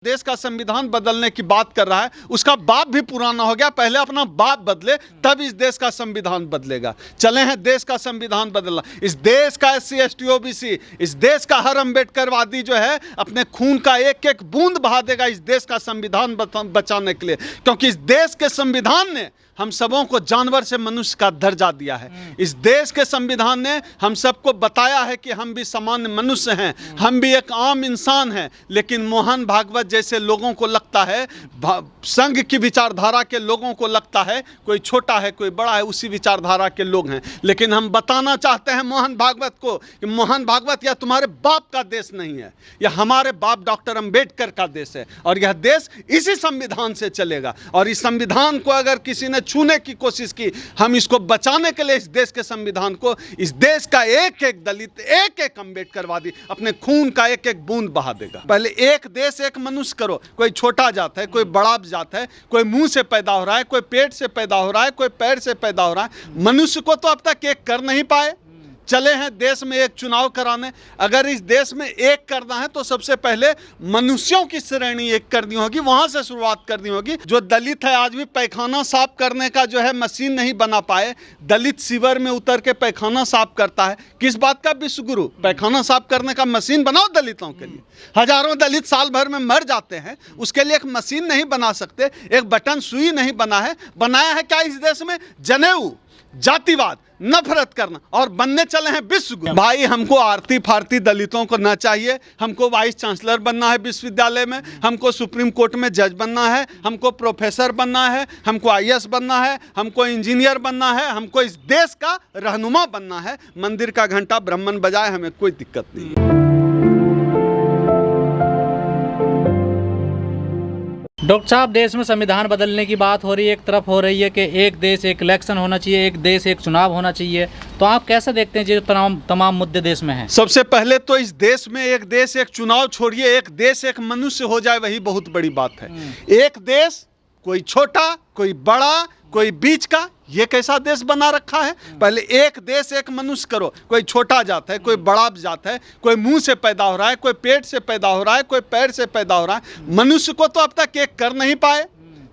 देश का संविधान बदलने की बात कर रहा है, उसका बाप भी पुराना हो गया। पहले अपना बाप बदले तब इस देश का संविधान बदलेगा। चले हैं देश का संविधान बदलना। इस देश का SC ST OBC, इस देश का हर अम्बेडकरवादी जो है अपने खून का एक एक बूंद बहा देगा इस देश का संविधान बचाने के लिए, क्योंकि इस देश के संविधान ने हम सबों को जानवर से मनुष्य का दर्जा दिया है। इस देश के संविधान ने हम सबको बताया है कि हम भी सामान्य मनुष्य हैं, हम भी एक आम इंसान हैं। लेकिन मोहन भागवत जैसे लोगों को लगता है, संघ की विचारधारा के लोगों को लगता है कोई छोटा है कोई बड़ा है, उसी विचारधारा के लोग हैं। लेकिन हम बताना चाहते हैं मोहन भागवत को कि मोहन भागवत यह तुम्हारे बाप का देश नहीं है, यह हमारे बाप डॉक्टर अंबेडकर का देश है, और यह देश इसी संविधान से चलेगा। और इस संविधान को अगर किसी ने छूने की कोशिश की, हम इसको बचाने के लिए इस देश के संविधान को, इस देश का एक एक दलित, एक एक अम्बेडकरवादी अपने खून का एक एक बूंद बहा देगा। पहले एक देश एक मनुष्य करो। कोई छोटा जात है, कोई बड़ा जात है, कोई मुंह से पैदा हो रहा है, कोई पेट से पैदा हो रहा है, कोई पैर से पैदा हो रहा है। मनुष्य को तो अब तक एक कर नहीं पाए। चले हैं देश में एक चुनाव कराने। अगर इस देश में एक करना है तो सबसे पहले मनुष्यों की श्रेणी एक करनी होगी, वहां से शुरुआत करनी होगी। जो दलित है आज भी पैखाना साफ करने का जो है मशीन नहीं बना पाए, दलित शिविर में उतर के पैखाना साफ करता है। किस बात का विश्व गुरु? पैखाना साफ करने का मशीन बनाओ दलितों के लिए। हजारों दलित साल भर में मर जाते हैं, उसके लिए एक मशीन नहीं बना सकते, एक बटन सुई नहीं बना है। बनाया है क्या इस देश में? जनेऊ, जातिवाद, नफरत करना, और बनने चले हैं विश्व गुरु। भाई हमको आरती फारती दलितों को ना चाहिए। हमको वाइस चांसलर बनना है विश्वविद्यालय में, हमको सुप्रीम कोर्ट में जज बनना है, हमको प्रोफेसर बनना है, हमको IAS बनना है, हमको इंजीनियर बनना है, हमको इस देश का रहनुमा बनना है। मंदिर का घंटा ब्राह्मण बजाए, हमें कोई दिक्कत नहीं है। डॉक्टर साहब, देश में संविधान बदलने की बात हो रही है, एक तरफ हो रही है कि एक देश एक इलेक्शन होना चाहिए, एक देश एक चुनाव होना चाहिए, तो आप कैसे देखते हैं जो तमाम मुद्दे देश में हैं? सबसे पहले तो इस देश में एक देश एक चुनाव छोड़िए, एक देश एक मनुष्य हो जाए, वही बहुत बड़ी बात है। एक देश, कोई छोटा कोई बड़ा कोई बीच का, ये कैसा देश बना रखा है? पहले एक देश एक मनुष्य करो। कोई छोटा जात है, कोई बड़ा जात है, कोई मुंह से पैदा हो रहा है, कोई पेट से पैदा हो रहा है, कोई पैर से पैदा हो रहा है। मनुष्य को तो अब तक एक कर नहीं पाए।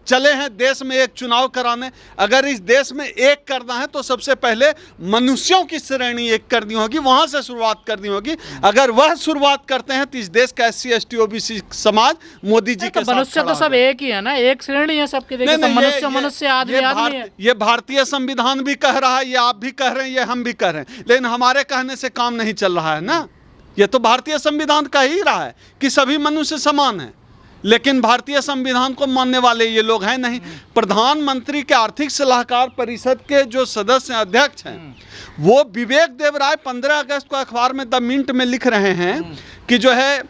चले हैं देश में एक चुनाव कराने। अगर इस देश में एक करना है तो सबसे पहले मनुष्यों की श्रेणी एक करनी होगी, वहां से शुरुआत करनी होगी। अगर वह शुरुआत करते हैं तो इस देश का SC ST OBC समाज मोदी जी के साथ मनुष्य तो सब एक ही है ना, एक श्रेणी है सबके। देखिए मनुष्य मनुष्य, आदमी आदमी है। ये भारतीय संविधान भी कह रहा है, ये आप भी कह रहे हैं, ये हम भी कह रहे हैं, लेकिन हमारे कहने से काम नहीं चल रहा है ना। ये तो भारतीय संविधान कह ही रहा है कि सभी मनुष्य समान हैं, लेकिन भारतीय संविधान को मानने वाले ये लोग हैं नहीं। प्रधानमंत्री के आर्थिक सलाहकार परिषद के जो सदस्य अध्यक्ष हैं, वो विवेक देवराय 15 अगस्त को अखबार में द मिंट में लिख रहे हैं कि जो है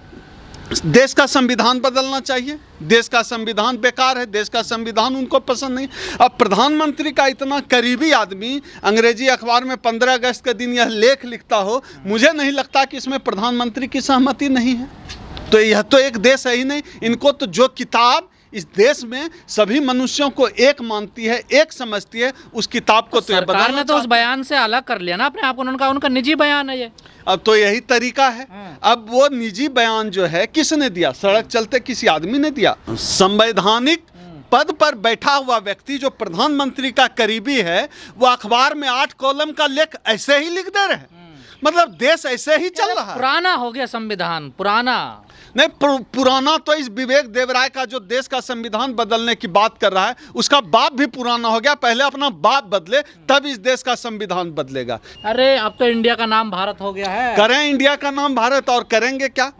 देश का संविधान बदलना चाहिए, देश का संविधान बेकार है, देश का संविधान उनको पसंद नहीं। अब प्रधानमंत्री का इतना करीबी आदमी अंग्रेजी अखबार में 15 अगस्त के दिन यह लेख लिखता हो, मुझे नहीं लगता कि इसमें प्रधानमंत्री की सहमति नहीं है। तो यह तो एक देश है ही नहीं। इनको तो जो किताब इस देश में सभी मनुष्यों को एक मानती है, एक समझती है, उस किताब को तो सरकार ने तो उस बयान से अलग कर लिया ना अपने आप। उनका निजी बयान है ये। अब तो यही तरीका है। अब वो निजी बयान जो है किसने दिया? सड़क चलते किसी आदमी ने दिया? संवैधानिक पद पर बैठा हुआ व्यक्ति जो प्रधानमंत्री का करीबी है, वो अखबार में 8 कॉलम का लेख ऐसे ही लिख दे रहे। मतलब देश ऐसे ही चल रहा है। पुराना हो गया संविधान, पुराना नहीं। पुराना तो इस विवेक देवराय का जो देश का संविधान बदलने की बात कर रहा है, उसका बाप भी पुराना हो गया। पहले अपना बाप बदले तब इस देश का संविधान बदलेगा। अरे अब तो इंडिया का नाम भारत हो गया है। करें इंडिया का नाम भारत, और करेंगे क्या?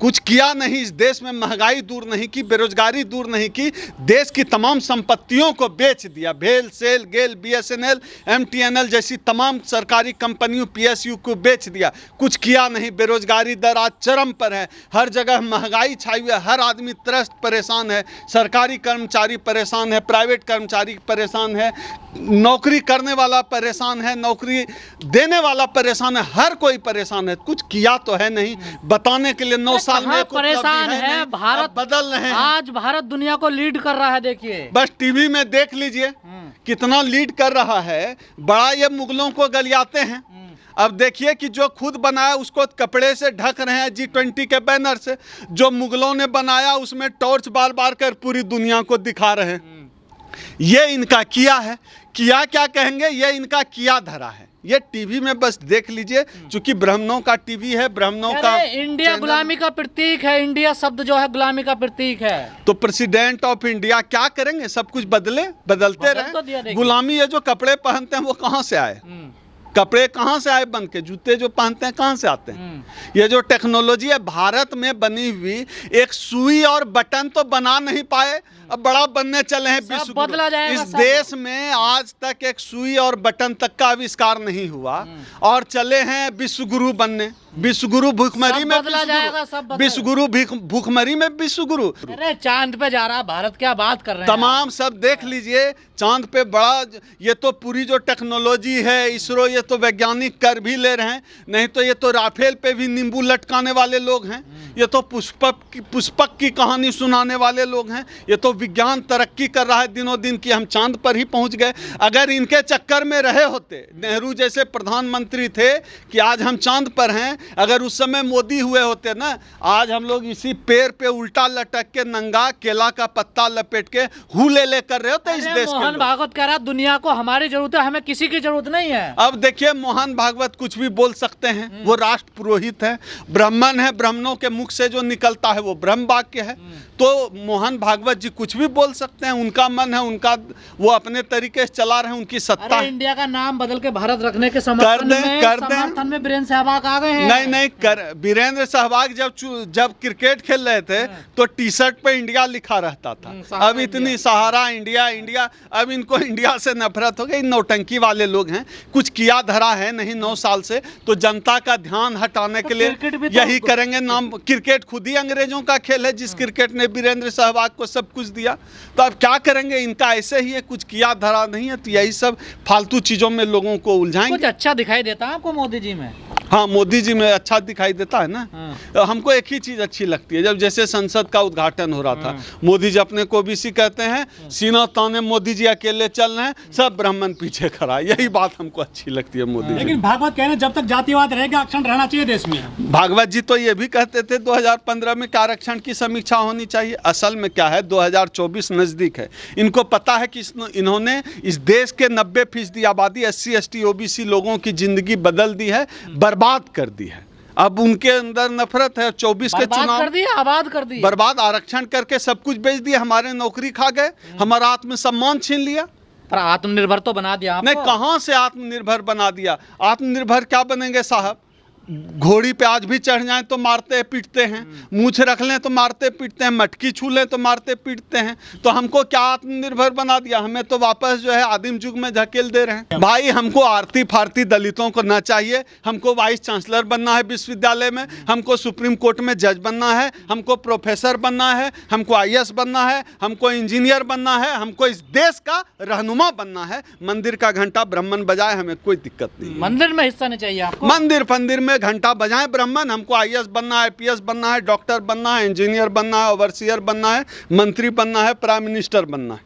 कुछ किया नहीं इस देश में। महंगाई दूर नहीं की, बेरोजगारी दूर नहीं की, देश की तमाम संपत्तियों को बेच दिया। भेल, सेल, गेल, BSNL, MTNL जैसी तमाम सरकारी कंपनियों, PSU को बेच दिया। कुछ किया नहीं। बेरोजगारी दर आज चरम पर है, हर जगह महंगाई छाई हुई है, हर आदमी त्रस्त परेशान है। सरकारी कर्मचारी परेशान है, प्राइवेट कर्मचारी परेशान है, नौकरी करने वाला परेशान है, नौकरी देने वाला परेशान है, हर कोई परेशान है। कुछ किया तो है नहीं। बताने के लिए 9 साल में परेशान है भारत। बदल रहे हैं। आज भारत दुनिया को लीड कर रहा है। देखिए बस टीवी में देख लीजिए कितना लीड कर रहा है। बड़ा ये मुगलों को गलियाते हैं। अब देखिए कि जो खुद बनाया उसको कपड़े से ढक रहे हैं G20 के बैनर से, जो मुगलों ने बनाया उसमें टॉर्च बार बार कर पूरी दुनिया को दिखा रहे हैं। ये इनका किया है। किया क्या कहेंगे, ये इनका किया धरा है। ये टीवी में बस देख लीजिए, चूंकि ब्राह्मणों का टीवी है, ब्राह्मणों का इंडिया गुलामी का प्रतीक है, इंडिया शब्द जो है गुलामी का प्रतीक है। तो प्रेसिडेंट ऑफ इंडिया क्या करेंगे, सब कुछ बदलते तो दिया रहे। देखिए। गुलामी ये जो कपड़े पहनते हैं वो कहाँ से आए, कपड़े कहाँ से आए बन के, जूते जो पहनते हैं कहाँ से आते हैं। ये जो टेक्नोलॉजी है भारत में बनी हुई, एक सुई और बटन तो बना नहीं पाए, अब बड़ा बनने चले हैं विश्व गुरु। बदला जाएगा इस सब। देश में आज तक एक सुई और बटन तक का आविष्कार नहीं हुआ और चले हैं विश्व गुरु बनने। विश्व गुरु भूखमरी में बदला जाएगा, सब बदला। विश्व गुरु भूखमरी में विश्व गुरु। अरे चांद पे जा रहा भारत, क्या बात कर रहे हैं तमाम सब देख लीजिए, चांद पे बड़ा, ये तो पूरी जो टेक्नोलॉजी है इसरो, ये तो वैज्ञानिक कर भी ले रहे हैं, नहीं तो ये तो राफेल पे भी नींबू लटकाने वाले लोग हैं, ये तो पुष्पक की कहानी सुनाने वाले लोग हैं। ये तो विज्ञान तरक्की कर रहा है दिनों दिन की हम चांद पर ही पहुंच गए। अगर इनके चक्कर में रहे होते, नेहरू जैसे प्रधानमंत्री थे कि आज हम चांद पर हैं, अगर उस समय मोदी हुए होते ना, आज हम लोग इसी पेड़ पे उल्टा लटक के नंगा केला का पत्ता लपेट के हुले ले कर रहे होते इस देश के मोहन लोग। भागवत कह रहा है दुनिया को हमारी जरूरत है, हमें किसी की जरूरत नहीं है। अब देखिए मोहन भागवत कुछ भी बोल सकते हैं, वो राष्ट्र पुरोहित है, ब्राह्मण है, ब्राह्मणों के मुख से जो निकलता है वो ब्रह्म वाक्य है। तो मोहन भागवत जी कुछ भी बोल सकते हैं, उनका मन है, उनका वो अपने तरीके से चला रहे हैं, उनकी सत्ता अरे है। इंडिया का नाम बदल के भारत रखने के समर्थन में वीरेंद्र सहवाग आ गए हैं। नहीं वीरेंद्र सहवाग जब क्रिकेट खेल रहे थे तो टी शर्ट पे इंडिया लिखा रहता था। अब इतनी सहारा इंडिया, अब इनको इंडिया से नफरत हो गई। नौटंकी वाले लोग हैं, कुछ किया धरा है नहीं 9 साल से, तो जनता का ध्यान हटाने के लिए यही करेंगे। नाम क्रिकेट खुद ही अंग्रेजों का खेल है, जिस क्रिकेट ने वीरेंद्र सहवाग को सब कुछ दिया, तो अब क्या करेंगे, इनका ऐसे ही है, कुछ किया धरा नहीं है, तो यही सब फालतू चीजों में लोगों को उलझाएंगे। कुछ अच्छा दिखाई देता है आपको मोदी जी में? हाँ, मोदी जी में अच्छा दिखाई देता है ना। हमको एक ही चीज अच्छी लगती है, जब जैसे संसद का उद्घाटन हो रहा था, मोदी जी अपने को ओबीसी कहते हैं, सीना ताने मोदी जी अकेले चल रहे हैं, सब ब्राह्मण पीछे खड़ा है। यही बात हमको अच्छी लगती है मोदी जी। लेकिन भागवत कह रहे हैं जब तक जातिवाद रहेगा आरक्षण रहना चाहिए देश में। भागवत जी तो ये भी कहते थे 2015 में आरक्षण की समीक्षा होनी चाहिए। असल में क्या है, 2024 नजदीक है, इनको पता है कि इन्होंने इस देश के 90% आबादी SC ST OBC लोगों की जिंदगी बदल दी है, बर्बाद कर दी है। अब उनके अंदर नफरत है। 24 के चुनाव कर दिया, आबाद कर दिया, बर्बाद, आरक्षण करके सब कुछ बेच दिया, हमारे नौकरी खा गए, हमारा आत्मसम्मान छीन लिया। पर आत्मनिर्भर तो बना दिया आपको। नहीं, कहाँ से आत्मनिर्भर बना दिया? आत्मनिर्भर क्या बनेंगे साहब? घोड़ी पे आज भी चढ़ जाएं तो मारते पीटते हैं, मूछ रख लें तो मारते पीटते हैं, मटकी छू लें तो मारते पीटते हैं। तो हमको क्या आत्मनिर्भर बना दिया? हमें तो वापस जो है आदिम युग में धकेल दे रहे हैं। भाई हमको आरती फारती दलितों को ना चाहिए, हमको वाइस चांसलर बनना है विश्वविद्यालय में, हमको सुप्रीम कोर्ट में जज बनना है, हमको प्रोफेसर बनना है, हमको IAS बनना है, हमको इंजीनियर बनना है, हमको इस देश का रहनुमा बनना है। मंदिर का घंटा ब्राह्मण बजाए, हमें कोई दिक्कत नहीं। मंदिर में हिस्सा नहीं चाहिए आपको? मंदिर फंदिर में घंटा बजाएं ब्राह्मण, हमको IAS बनना है, IPS बनना है, डॉक्टर बनना है, इंजीनियर बनना है, ओवरसियर बनना है, मंत्री बनना है, प्राइम मिनिस्टर बनना है।